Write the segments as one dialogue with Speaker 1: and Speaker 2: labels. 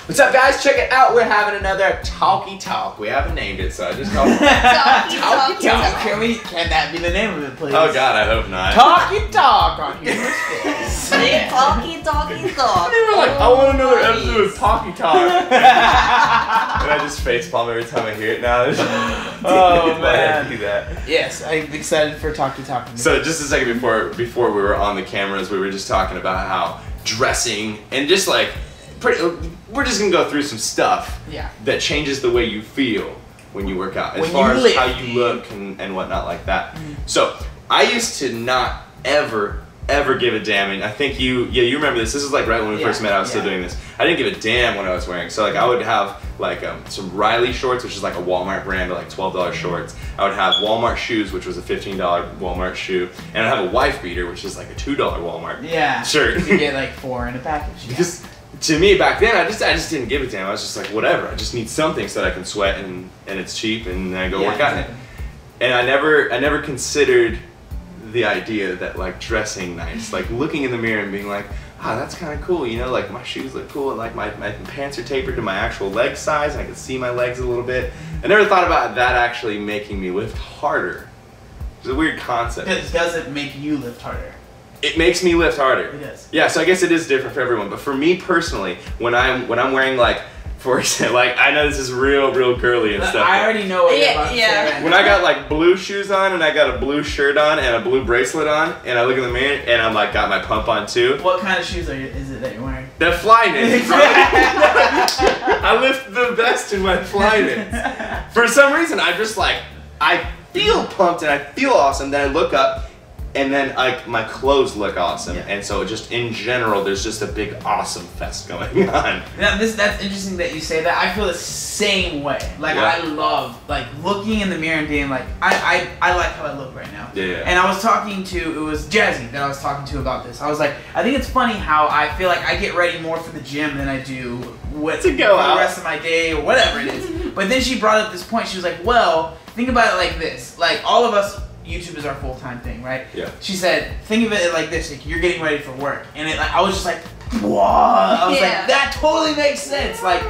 Speaker 1: What's up, guys? Check it out. We're having another Talkie Talk. We haven't named it, so I just called it
Speaker 2: Talkie Talk. Can that be the name of it, please?
Speaker 1: Oh God, I hope not.
Speaker 2: Talkie Talk on Humor's Face.
Speaker 3: Talkie Talk.
Speaker 1: They were like, I want another episode of Talkie Talk. And I just facepalm every time I hear it now.
Speaker 2: Oh man.
Speaker 1: Do that.
Speaker 2: Yes, I'm excited for Talkie Talk.
Speaker 1: So just a second before we were on the cameras, we were just talking about how dressing and just like we're just gonna go through some stuff that changes the way you feel when you work out, as far as how you look and whatnot like that. So I used to not ever give a damn, and I think you remember this. This is like right when we first met. I was still doing this. I didn't give a damn what I was wearing. So like I would have like some Riley shorts, which is like a Walmart brand, but like $12 shorts. I would have Walmart shoes, which was a $15 Walmart shoe, and I'd have a wife beater, which is like a $2 Walmart shirt.
Speaker 2: You get like 4 in a package.
Speaker 1: Because to me back then, I just didn't give a damn. I was just like, whatever. I just need something so that I can sweat and it's cheap and then I go work out in it. And I never considered the idea that like dressing nice, like looking in the mirror and being like, ah, that's kind of cool, you know, like my shoes look cool and like my pants are tapered to my actual leg size and I can see my legs a little bit. I never thought about that actually making me lift harder. It's a weird concept.
Speaker 2: Does it make you lift harder?
Speaker 1: It makes me lift harder.
Speaker 2: It does.
Speaker 1: Yeah, so I guess it is different for everyone. But for me personally, when I'm wearing like, for example, like I know this is real girly and stuff.
Speaker 2: I already know what you're about to say. Right
Speaker 1: when I got like blue shoes on and I got a blue shirt on and a blue bracelet on and I look in the mirror and I'm like got my pump on too.
Speaker 2: What kind of shoes is it that you're wearing?
Speaker 1: The Flyknits. I lift the best in my Flyknits. For some reason, I'm just like, I feel pumped and I feel awesome. Then I look up. And then my clothes look awesome, and so just in general, there's just a big awesome fest going on.
Speaker 2: Now that's interesting that you say that. I feel the same way. Like I love like looking in the mirror and being like, I like how I look right now. And I was talking to, it was Jazzy that I was talking to about this. I was like, I think it's funny how I feel like I get ready more for the gym than I do to go out the rest of my day or whatever it is. But then she brought up this point. She was like, well, think about it like this. Like all of us. YouTube is our full-time thing, right? Yeah. She said, think of it like this, like you're getting ready for work. And I was just like, whoa. I was like, that totally makes sense. Like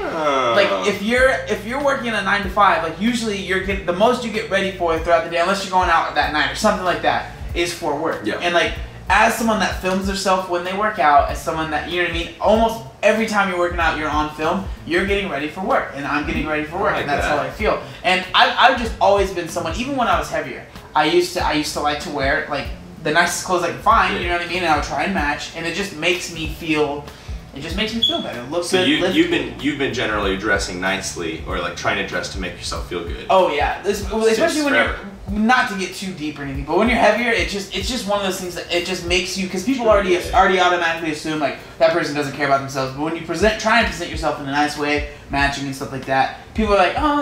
Speaker 2: if you're working a 9 to 5, like usually the most you get ready for throughout the day, unless you're going out that night or something like that, is for work. Yeah. And like as someone that films themselves when they work out, as someone that, you know what I mean, almost every time you're working out, you're on film, you're getting ready for work, and I'm getting ready for work, and that's how I feel. And I've just always been someone, even when I was heavier, I used to like to wear like the nicest clothes I could find, you know what I mean, and I would try and match, and it just makes me feel better. It looks good. So
Speaker 1: you've been generally dressing nicely, or like trying to dress to make yourself feel good.
Speaker 2: Oh yeah, especially when you're, not to get too deep or anything, but when you're heavier, it's just one of those things that it just makes you, because people already automatically assume like that person doesn't care about themselves. But when you try and present yourself in a nice way, matching and stuff like that, people are like, oh,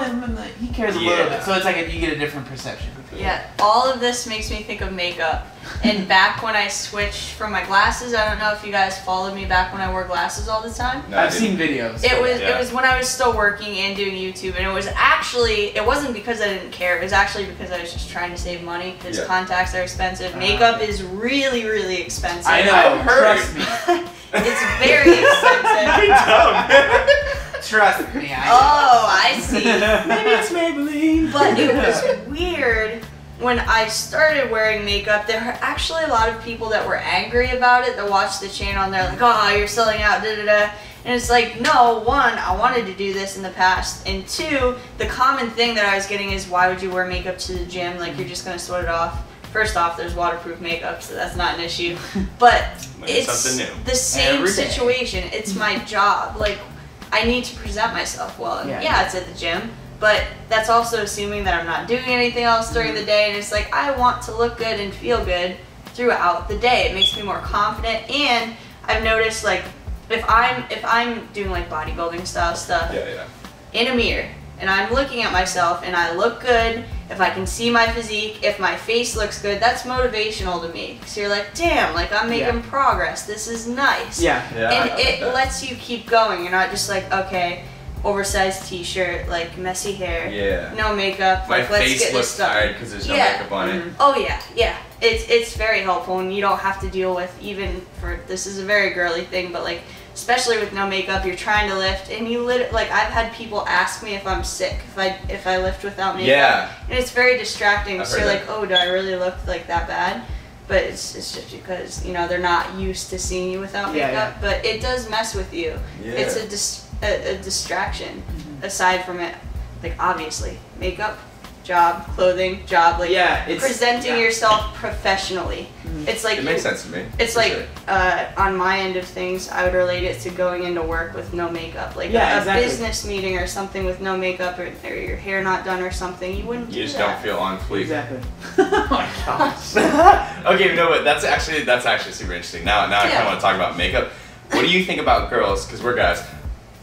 Speaker 2: he cares a little bit. So it's like you get a different perception.
Speaker 3: Yeah, all of this makes me think of makeup. And back when I switched from my glasses, I don't know if you guys followed me back when I wore glasses all the time.
Speaker 2: No, I've seen videos.
Speaker 3: It was when I was still working and doing YouTube, and it wasn't because I didn't care. It was actually because I was just trying to save money, because contacts are expensive. Makeup is really expensive.
Speaker 2: I know, trust me.
Speaker 3: It's very expensive.
Speaker 2: Trust me.
Speaker 3: I see.
Speaker 1: Maybe it's Maybelline.
Speaker 3: But it was weird. When I started wearing makeup, there were actually a lot of people that were angry about it that watched the channel, and they're like, oh, you're selling out, da-da-da. And it's like, no, one, I wanted to do this in the past, and two, the common thing that I was getting is, why would you wear makeup to the gym? Like, you're just going to sweat it off. First off, there's waterproof makeup, so that's not an issue. But it's the same situation. It's my job. Like, I need to present myself well. And yeah, it's at the gym. But that's also assuming that I'm not doing anything else during the day, and it's like I want to look good and feel good throughout the day. It makes me more confident, and I've noticed like if I'm doing like bodybuilding style stuff in a mirror and I'm looking at myself and I look good, if I can see my physique, if my face looks good, that's motivational to me. So you're like, damn, like I'm making progress. This is nice. And it lets you keep going. You're not just like, okay, oversized t-shirt, like messy hair, no makeup.
Speaker 1: My
Speaker 3: like, let's
Speaker 1: face
Speaker 3: get
Speaker 1: looks
Speaker 3: this
Speaker 1: tired because there's no makeup on it.
Speaker 3: Oh yeah. It's very helpful, and you don't have to deal with, even for, this is a very girly thing, but like especially with no makeup, you're trying to lift, and you like I've had people ask me if I'm sick if I lift without makeup.
Speaker 1: Yeah.
Speaker 3: And it's very distracting.
Speaker 1: I've
Speaker 3: So you're like, oh, do I really look like that bad? But it's just because, you know, they're not used to seeing you without makeup. But it does mess with you.
Speaker 1: Yeah.
Speaker 3: It's a distraction. Aside from it, like obviously makeup, job, clothing, job, like it's presenting yourself professionally. It's like
Speaker 1: it makes sense to me.
Speaker 3: It's like on my end of things, I would relate it to going into work with no makeup, like a business meeting or something with no makeup, or your hair not done or something. You wouldn't.
Speaker 1: You just don't feel on fleek.
Speaker 2: Exactly. Oh my gosh.
Speaker 1: Okay, you know what? That's actually super interesting. Now I kind of want to talk about makeup. What do you think about girls? Because we're guys.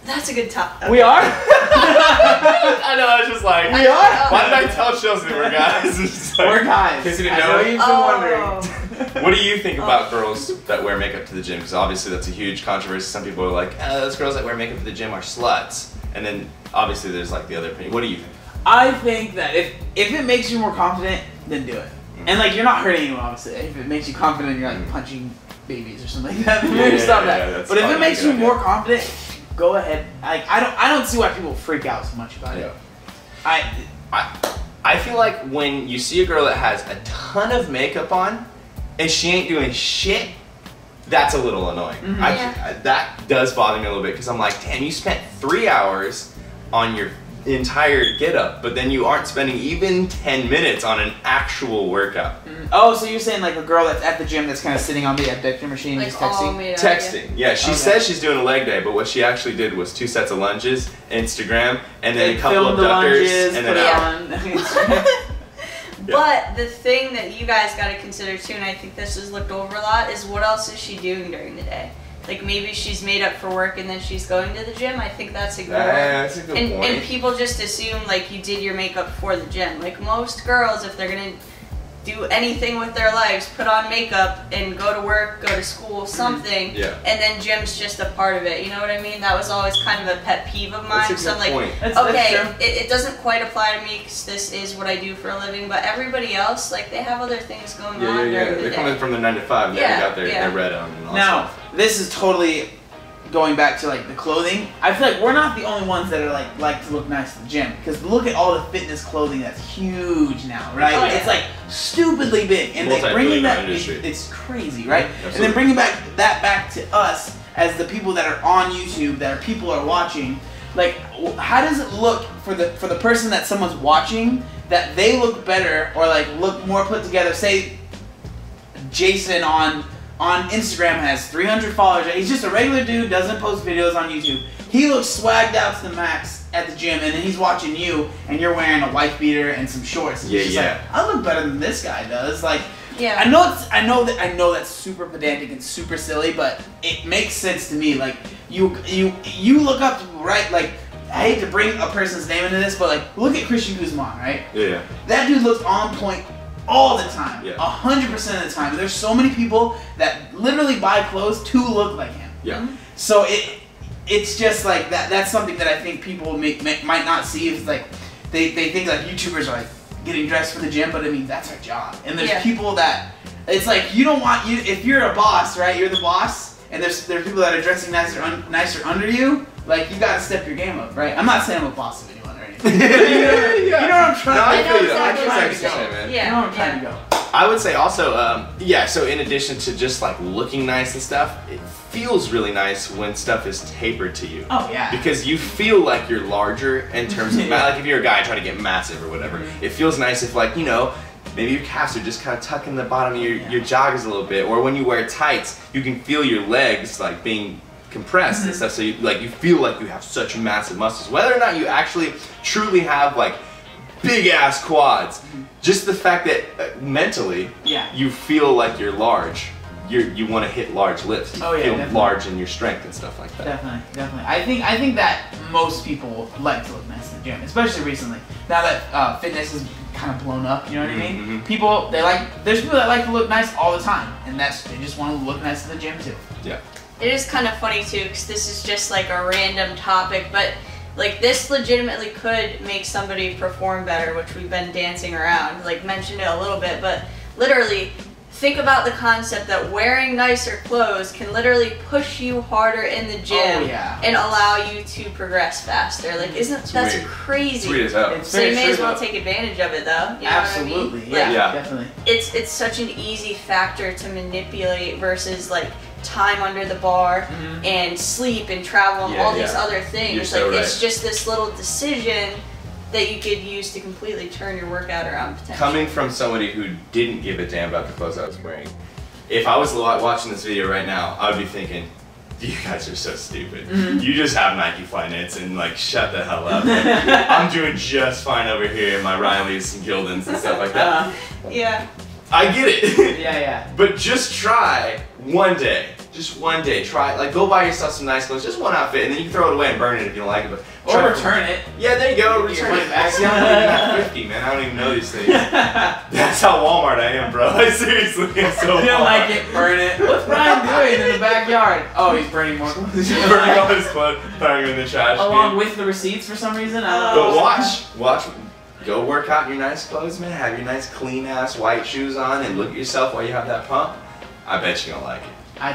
Speaker 3: That's a good topic.
Speaker 2: We are?
Speaker 1: I know, I was just like,
Speaker 2: we are?
Speaker 1: Why did I tell Chelsea we're guys? Like,
Speaker 2: we're guys.
Speaker 1: Because you didn't
Speaker 2: I know you've been wondering.
Speaker 1: What do you think about girls that wear makeup to the gym? Because obviously that's a huge controversy. Some people are like, those girls that wear makeup to the gym are sluts. And then obviously there's like the other opinion. What do you think?
Speaker 2: I think that if it makes you more confident, then do it. And like you're not hurting anyone, obviously. If it makes you confident, you're like punching babies or something like that. Maybe stop that. But if it makes you more confident, go ahead. Like I don't see why people freak out so much about it.
Speaker 1: I feel like when you see a girl that has a ton of makeup on and she ain't doing shit, that's a little annoying. That does bother me a little bit because I'm like, damn, you spent 3 hours on your entire get up, but then you aren't spending even 10 minutes on an actual workout.
Speaker 2: Oh, so you're saying like a girl that's at the gym that's kind of sitting on the abduction machine
Speaker 3: like
Speaker 2: just texting?
Speaker 1: Texting. Yeah, she says she's doing a leg day, but what she actually did was 2 sets of lunges, Instagram, and then a couple of abductors, and then out.
Speaker 3: But the thing that you guys got to consider too, and I think this is looked over a lot, is what else is she doing during the day? Like maybe she's made up for work and then she's going to the gym. I think that's a good
Speaker 1: that's a good point.
Speaker 3: And people just assume like you did your makeup for the gym. Like most girls, if they're gonna do anything with their lives, put on makeup and go to work, go to school, something, and then gym's just a part of it. You know what I mean? That was always kind of a pet peeve of mine. So I'm like, okay, it doesn't quite apply to me because this is what I do for a living, but everybody else, like, they have other things going on during the day.
Speaker 1: They're coming from the 9 to 5 and they got their red on and all
Speaker 2: now, this is totally going back to like the clothing. I feel like we're not the only ones that are like to look nice at the gym, because look at all the fitness clothing that's huge now, right? It's like stupidly big, and like bringing that it's crazy, right? And then bringing that back to us as the people that are on YouTube, that people are watching. Like, how does it look for the person that someone's watching, that they look better or like look more put together? Say Jason on Instagram has 300 followers. He's just a regular dude, doesn't post videos on YouTube. He looks swagged out to the max at the gym, and then he's watching you, and you're wearing a wife beater and some shorts. And he's just like, I look better than this guy does. Like, I know that's super pedantic and super silly, but it makes sense to me. Like, you look up to people, right? Like, I hate to bring a person's name into this, but like, look at Christian Guzman, right? Yeah. That dude looks on point all the time, 100% of the time. There's so many people that literally buy clothes to look like him. Yeah. So it's just like that. That's something that I think people might not see. Is like they think like YouTubers are like getting dressed for the gym, but I mean that's our job. And there's people that it's like you don't want if you're a boss, right? You're the boss, and there's people that are dressing nicer under you. Like you gotta step your game up, right? I'm not saying I'm a boss of anyone. You know what I'm trying to go. You know what I'm trying to go.
Speaker 1: I would say also, so in addition to just like looking nice and stuff, it feels really nice when stuff is tapered to you.
Speaker 2: Oh yeah.
Speaker 1: Because you feel like you're larger in terms of, like if you're a guy trying to get massive or whatever, it feels nice if like, you know, maybe your calves are just kind of tucking the bottom of your joggers a little bit, or when you wear tights, you can feel your legs like being compressed and stuff, so you feel like you have such massive muscles, whether or not you actually truly have like big ass quads. Just the fact that mentally you feel like you're large, you want to hit large lifts, feel large in your strength and stuff like that.
Speaker 2: Definitely. I think that most people like to look nice in the gym, especially recently. Now that fitness is kind of blown up, you know what I mean? There's people that like to look nice all the time, and they just want to look nice in the gym too.
Speaker 1: Yeah.
Speaker 3: It is kind of funny too, because this is just like a random topic, but like this legitimately could make somebody perform better, which we've been dancing around, like mentioned it a little bit, but literally think about the concept that wearing nicer clothes can literally push you harder in the gym and allow you to progress faster. Like, that's crazy?
Speaker 1: Sweet as hell.
Speaker 3: So you may as well take advantage of it, though. You know
Speaker 2: Absolutely,
Speaker 3: what I mean?
Speaker 2: yeah, definitely.
Speaker 3: It's such an easy factor to manipulate versus like time under the bar and sleep and travel and all these other things.
Speaker 1: You're so right.
Speaker 3: It's just this little decision that you could use to completely turn your workout around potentially.
Speaker 1: Coming from somebody who didn't give a damn about the clothes I was wearing, if I was watching this video right now, I would be thinking, you guys are so stupid. You just have Nike Flyknits and like shut the hell up. Like, I'm doing just fine over here in my Rileys and Gildans and stuff like that.
Speaker 3: Yeah.
Speaker 1: I get it.
Speaker 2: Yeah.
Speaker 1: But just try one day. Just one day. Try, like, go buy yourself some nice clothes. Just one outfit, and then you can throw it away and burn it if you don't like it. But
Speaker 2: or return it.
Speaker 1: Yeah, there you go. Return it back. See, I'm not even at 50, man. I don't even know these things. That's how Walmart I am, bro. I seriously am so
Speaker 2: You don't like it, burn it. What's Brian doing in the backyard? Oh, he's burning more clothes.
Speaker 1: He's burning all his clothes, throwing them in the trash.
Speaker 2: Along with the receipts for some reason?
Speaker 1: But watch. Go work out in your nice clothes, man. Have your nice clean ass white shoes on and look at yourself while you have that pump. I bet you're gonna like it.
Speaker 2: I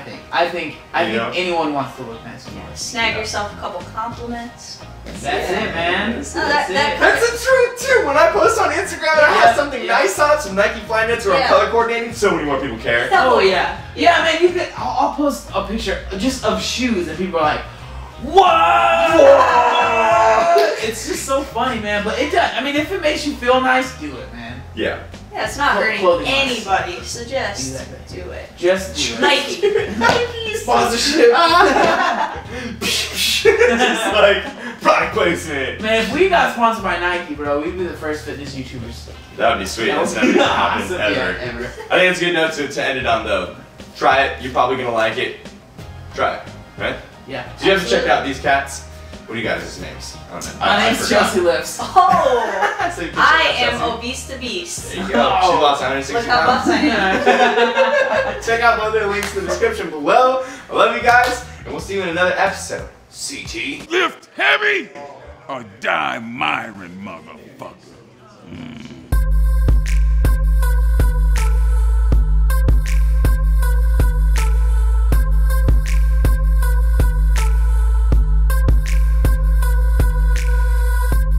Speaker 2: think anyone wants to look nice.
Speaker 3: Snag yourself a couple compliments.
Speaker 2: That's it, man.
Speaker 1: That's the truth too. When I post on Instagram and I have something nice on, some Nike Flyknits or I'm color coordinating, so many more people care.
Speaker 2: Oh yeah, man. You could. I'll post a picture just of shoes and people are like, what? It's just so funny, man. But it does. I mean, if it makes you feel nice, do it, man.
Speaker 1: Yeah.
Speaker 3: Yeah, it's not hurting anybody, so just do it.
Speaker 2: Just do it.
Speaker 3: Nike. Nike
Speaker 2: sponsorship.
Speaker 1: Just like product placement.
Speaker 2: Man, if we got sponsored by Nike, bro, we'd be the first fitness YouTubers.
Speaker 1: That would be sweet. That's never gonna happen ever.
Speaker 2: Yeah, ever.
Speaker 1: I think it's a good note to end it on though. Try it. You're probably gonna like it. Try it. Right?
Speaker 2: Yeah.
Speaker 1: Did you ever check out these cats? What are you guys' names? I don't know.
Speaker 2: My name's ChelseaLifts.
Speaker 3: Oh!
Speaker 1: So
Speaker 3: I am Obese to Beast.
Speaker 1: There you go. She lost 160
Speaker 3: Look how buff I am.
Speaker 1: Check out both their links in the description below. I love you guys, and we'll see you in another episode. CT.
Speaker 4: Lift heavy or die, MIRIN, mother.